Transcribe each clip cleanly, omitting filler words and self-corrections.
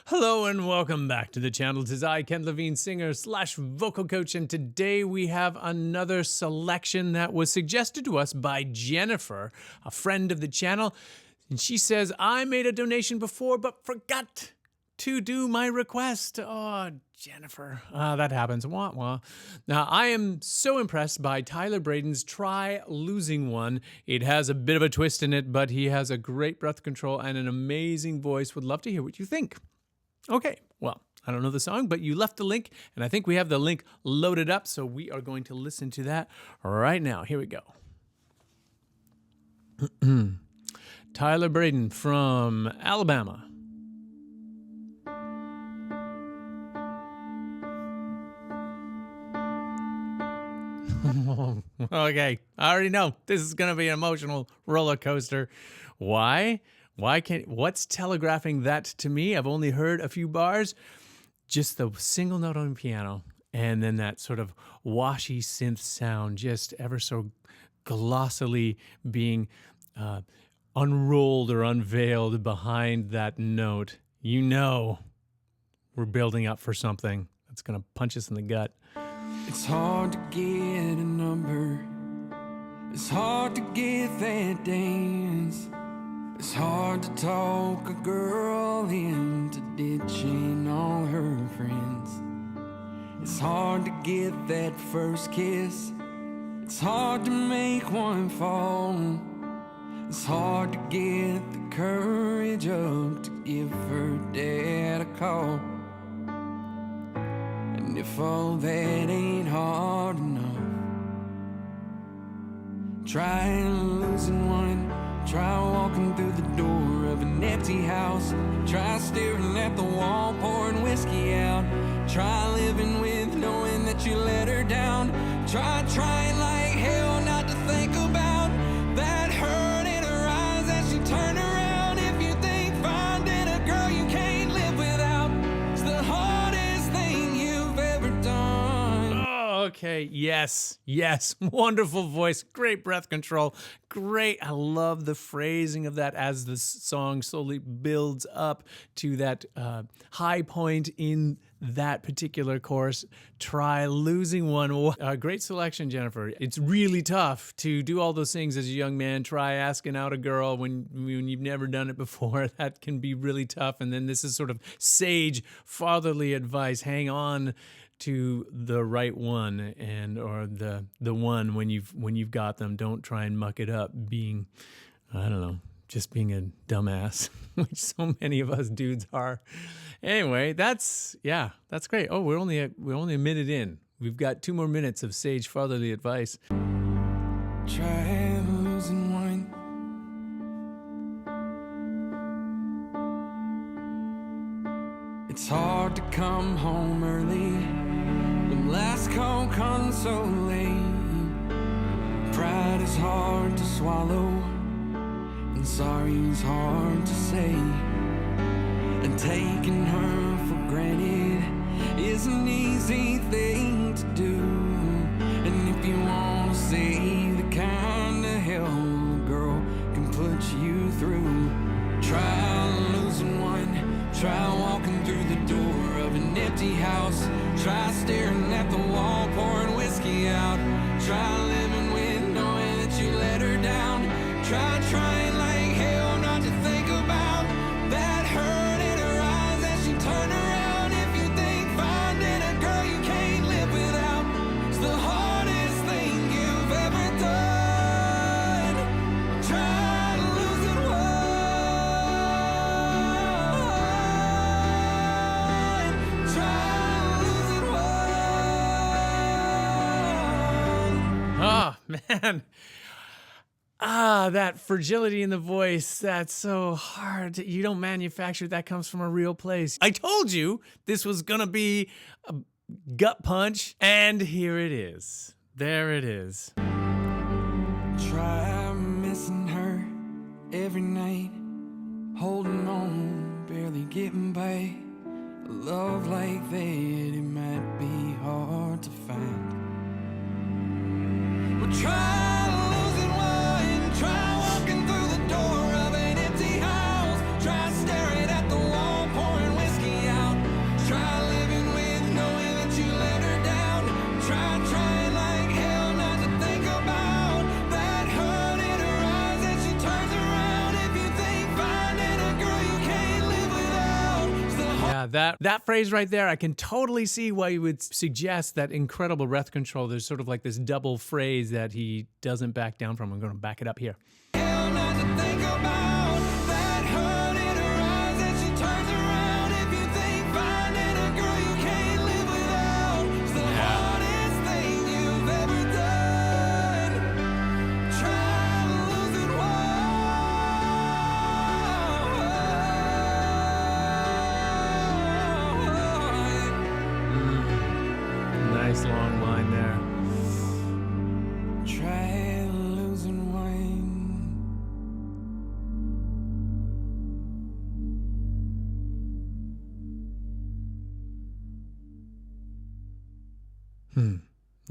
Hello and welcome back to the channel. Tis I, Ken Levine, singer slash vocal coach, and today we have another selection that was suggested to us by Jennifer, a friend of the channel. And she says, I made a donation before but forgot to do my request. Oh, Jennifer, that happens. Wah, wah. Now, I am so impressed by Tyler Braden's Try Losing One. It has a bit of a twist in it, but he has a great breath control and an amazing voice. Would love to hear what you think. Okay, well, I don't know the song, but you left the link, and I think we have the link loaded up, so we are going to listen to that right now. Here we go. Tyler Braden from Alabama. Okay, I already know this is going to be an emotional roller coaster. Why? What's telegraphing that to me? I've only heard a few bars, just the single note on the piano, and then that sort of washy synth sound, just ever so glossily being unrolled or unveiled behind that note. You know we're building up for something that's going to punch us in the gut. It's hard to get a number. It's hard to get that dance. It's hard to talk a girl into ditching all her friends. It's hard to get that first kiss. It's hard to make one fall. It's hard to get the courage up to give her dad a call. And if all that ain't hard enough, try losing one. Try walking through the door of an empty house. Try staring at the wall, pouring whiskey out. Try living with knowing that you let her down. Try trying like hell not to think about that hurt in her eyes as she turned around. If you think finding a girl you can't live without is the hardest thing you've ever done. Oh, okay. Yes. Wonderful voice. Great breath control. Great. I love the phrasing of that as the song slowly builds up to that high point in that particular chorus. Try losing one. Great selection, Jennifer. It's really tough to do all those things as a young man. Try asking out a girl when you've never done it before. That can be really tough. And then this is sort of sage, fatherly advice. Hang on to the right one, and or the one when you've got them. Don't try and muck it up being, I don't know, just being a dumbass, which so many of us dudes are. Anyway, that's great. Oh, we're only a minute in. We've got 2 more minutes of sage fatherly advice. Try losing one. It's hard to come home early when last call comes so late. Pride is hard to swallow, and sorry is hard to say. And taking her for granted is an easy thing to do. And if you want to see the kind of hell a girl can put you through, try losing one. Try walking through the door of an empty house. Try staring at the wall, pouring whiskey out. Try living with knowing that you let her down. Try trying like hell not to think about that hurt in her eyes as she turned around. If you think finding a girl you can't live without is the hardest thing you've ever done, try losing one. Try losing one. Oh, man. That fragility in the voice, that's so hard. You don't manufacture it. That comes from a real place. I told you this was going to be a gut punch, and here it is. There it is. Try missing her every night, holding on, barely getting by. A love like that, it might be hard to find. Well, try losing one. Try walking through the door of an empty house. Try staring at the wall, pouring whiskey that phrase right there, I can totally see why you would suggest that incredible breath control. There's sort of like this double phrase that he doesn't back down from. I'm going to back it up here. Hell, not to think about that hurt in her eyes as she turns around. If you think finding a girl you can't live without is the hardest thing you've ever done, try losing one. Nice long line there. Try losing one.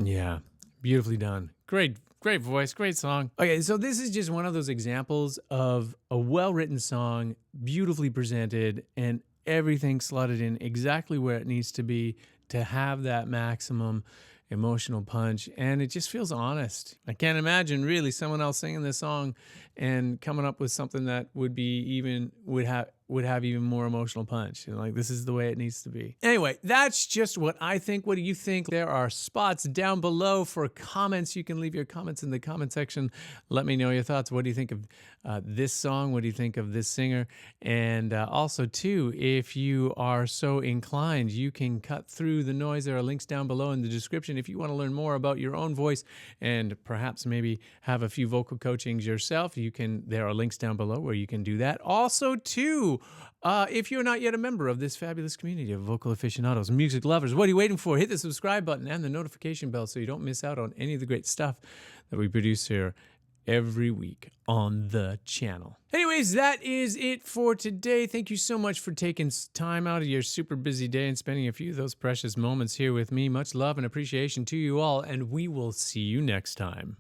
Yeah, beautifully done. Great voice, great song. Okay, so this is just one of those examples of a well-written song, beautifully presented, and everything slotted in exactly where it needs to be to have that maximum emotional punch, and it just feels honest. I can't imagine really someone else singing this song and coming up with something that would have even more emotional punch. You know, like, this is the way it needs to be. Anyway, that's just what I think. What do you think? There are spots down below for comments. You can leave your comments in the comment section. Let me know your thoughts. What do you think of this song? What do you think of this singer? And also, too, if you are so inclined, you can cut through the noise. There are links down below in the description if you want to learn more about your own voice and perhaps maybe have a few vocal coachings yourself. There are links down below where you can do that. Also, too, if you're not yet a member of this fabulous community of vocal aficionados, music lovers, what are you waiting for? Hit the subscribe button and the notification bell so you don't miss out on any of the great stuff that we produce here every week on the channel. Anyways, that is it for today. Thank you so much for taking time out of your super busy day and spending a few of those precious moments here with me. Much love and appreciation to you all, and we will see you next time.